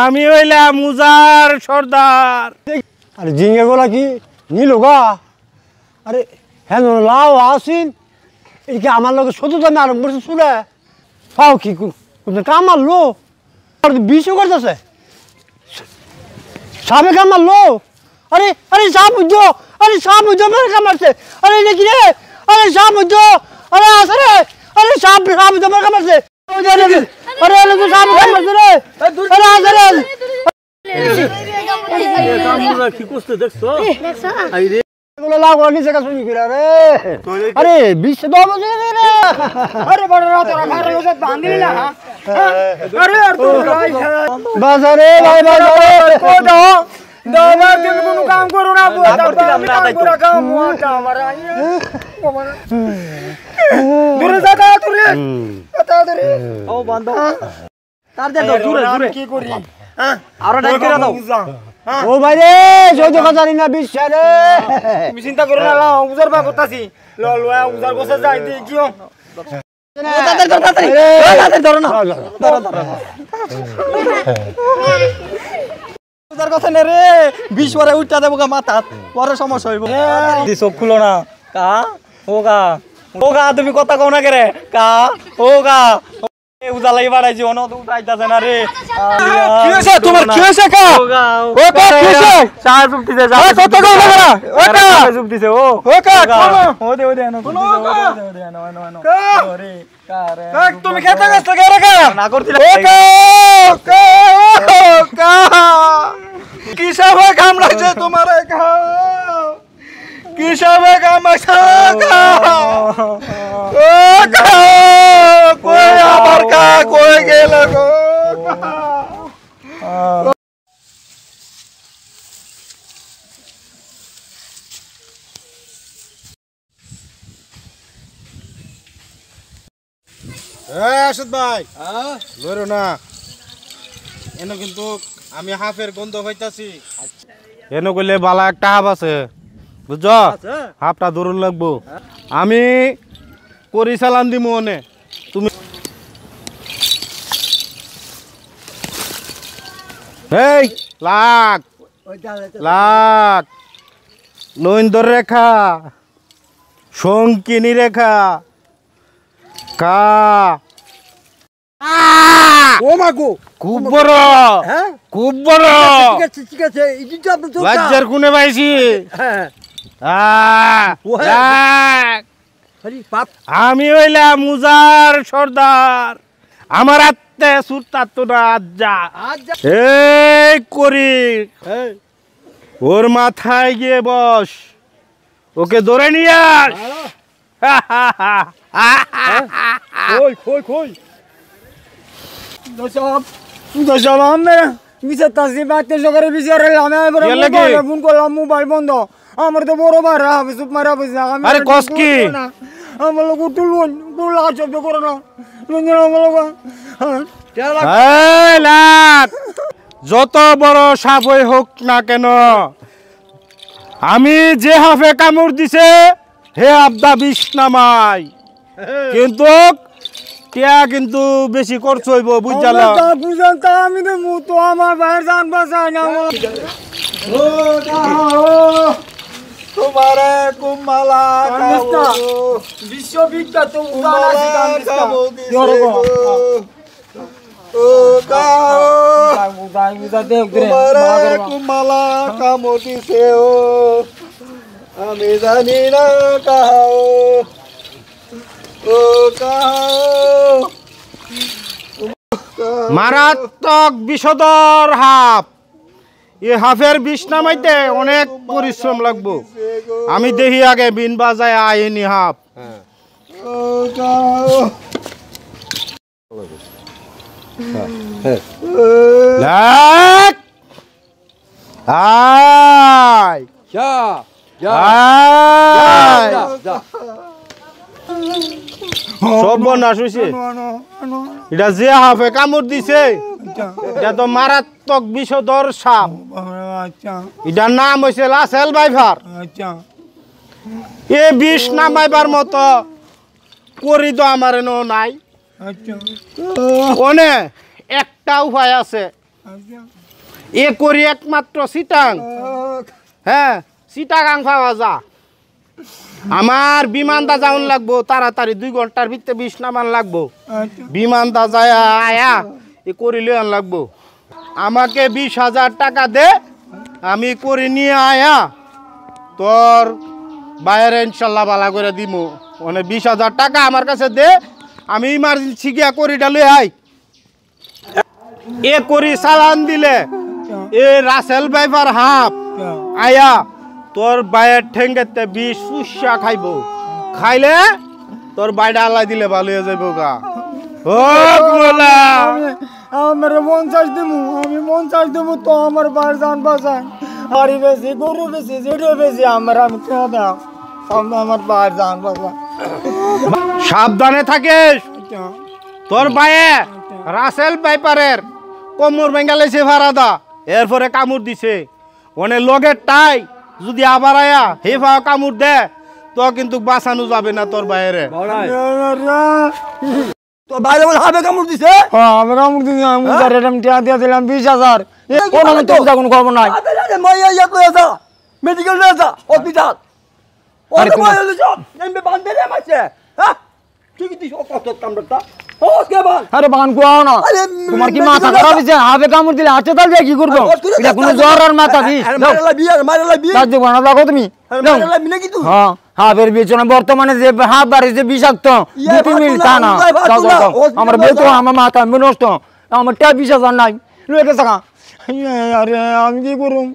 আমি হইলাম মুজার সর্দার। আরে জিঙ্গে গোলা কি নিল গা? আরে হ্যাঁ লাও আসিন এদিকে আমার লোক সততা না আরম্ভ করছে শুনে পাও কি কাম মারলো বিষও করতেছে সাপে কাম মারলো। আরে আরে সাপ বুঝছো, আরে সাপ বুঝছো মেরে কাম মারছে। আরে এটা কি রে? আরে সাপ বুঝছো, আরে আসে রে, আরে সাপ সাপ বুঝছো মেরে কাম মারছে। আরে আরে সাপ কাম মারছে রে, আরে আসে রে। কি করতে দেখছো? আরে বিশ্ব বাজারে কোনো কাম করো না কি করি ও ভাই রে জয় জানি না বিশ্বাস রে তুমি চিন্তা করো না লাও উজার বা করতাছি ল ল উজার গোসা যাই দি কিও তাড়াতাড়ি ধরো না উজার কথা নে রে 20 পরে উঠা দেবো গা মাথা পরে সমস্যা হইব দি চোখ খুলো না কা ওগা তুমি কথা কও না করে কা ওগা উজালাই বাড়াইছি অন তো উঠাইতাছে না রে কি হইছে তোমার? কি হইছে কা ও কা কি হইছে? চা চুপতিছে যা কত কই লাগা ও কা চুপতিছে ও কা ও দে এনো কোন রে কা রে তুমি খেতে গেছ কে রে কা না করছিলা ও কা কি সব কামড়াছে তোমার কা কি সব কামড়াছে কা ও কা কই আমার কা কই গেল গো আসাদ ভাই লড়ো না এনে কিন্তু আমি হাফের গন্ধ পাইতাছি। এনে কইলে বালা একটা হাফ আছে বুঝছো, হাফটা ধরুন লাগবো। আমি করি চালান দিমু মনে তুমি এই লাখ লাখ নৈন্দর রেখা সংকিনী রেখা কা ও মাগো খুব বড় হ্যাঁ খুব বড় ঠিক আছে এই যে আপনি তো বাজার কোনে পাইছি হ্যাঁ আরে পাপ আমি হইলাম মুজার সর্দার। আমার আত্মে সুরতার তো না আজ্জা এই করি ওর মাথায় গিয়ে বস, ওকে ধরে নিয়ে আস। কই কই কই দশম দশম আমি বিচার তাসি বাতে সকারে বিচারে আমি ফোন করলাম মোবাইল বন্ধ আমার তো বড় মারা হবে চুপ মারা হবে আমি আরে কস কি আমার লোক তুলুন তুলা শব্দ করো না আমার লোক এই লাট, যত বড় সাপই হোক না কেন আমি যে হাফে কামড় দিছে হে আবদা বিষ নামাই, কিন্তু টিয়া কিন্তু বেশি খরচ হইব বুঝলা। বুঝান তা আমি তো তো আমার ভাইয়ের জান বাঁচাই না তোমারে কুমালা বিশ্ববিখ্যাত ও গাও তোমারে কুমালা কামতিছে ও আমি জানি না কাও ও কাও মারাত্মক বিষধর হাফ, এ হাফের বিষ নামাইতে অনেক পরিশ্রম লাগবো। আমি দেখি আগে বিন বাজায় আইনি হাফ। সব বনাশ হইছে, এটা যে হাফে কামড় দিছে এটা তো মারাত্মক বিষধর সাপ। এটার নাম হয়েছে লাসেল বাইভার। এ বিষ নামাইবার মতো করি তো আমার নাই। ওনে একটা উপায় আছে, এ করি একমাত্র চিটাং। হ্যাঁ, চিটাগাং পাওয়া যা। আমার বিমানটা যাওয়ান লাগবো তাড়াতাড়ি, 2 ঘন্টার ভিতরে 20 নামান লাগবো। বিমানটা যায় আয়া এ করি লিয়ান লাগবো। আমাকে 20,000 টাকা দে, আমি করে নিয়ে আয়া তোর বাইরে ইনশাল্লাহ বালা করে দিমু। মানে 20,000 টাকা আমার কাছে দে, আমি ইমার্জেন্সি গিয়া করিটা লই আই। এ করি চালান দিলে এ রাসেল ভাইপার হাফ আয়া তোর বাইয়ের ঠেঙ্গেতে 20 সুসা খাইব, খাইলে তোর বাইরে আল্লাহ দিলে ভালো হয়ে যাইব গা। ও বলা আমার 50 দেবো, আমি 50 দেবো তো আমার বাইর জান বাঁচান। বাড়ি বেশি, গরু বেশি, যেটা বেশি আমার আমি খেয়ে দাও, আমার বাইর জান বাঁচান। সাবধানে থাকিস। তোর বাইয়ে রাসেল ভাইপারের কোমর ভেঙ্গালেছে ভাড়াদা, এরপরে কামড় দিছে। ওনে লগের টাই যদি আবার আয়া হে ভাও কামড় দে তো কিন্তু বাঁচানো যাবে না তোর বাইরে। তোর বাইরে বলে হাবে কামড় দিছে। হ্যাঁ, আমি কামড় দিছি, আমি টিয়া দিয়ে দিলাম 20,000। কোনো আমি তোর কোনো খবর নাই। মাইয়া ইয়া কই যা, মেডিকেল নিয়ে যা, হসপিটাল। ওরে মাইয়া লই যা, নেমে বান্ধে দে মাছে। হ্যাঁ, তুই কি দিছ কত কামড়টা? ওকে বল। আরে বান কুয়াও না, তোমার কি মাথা খারাপ হয়েছে? হাবে কামড় দিলে হাতে তাল দিয়ে কি করবো? এটা কোনো জ্বর আর মাথা বিষ। কাজ দেবো না, দেখো তুমি। হ্যাঁ, হাবের বিছানা বর্তমানে যে হাফ বাড়িছে বিষাক্ত, 2-3 মিনিট তা না। আমার বেতো আমার মাথা নষ্ট, আমার ট্যাপ 20,000 নাই, রয়েছে টাকা। আরে আমি কি করুম?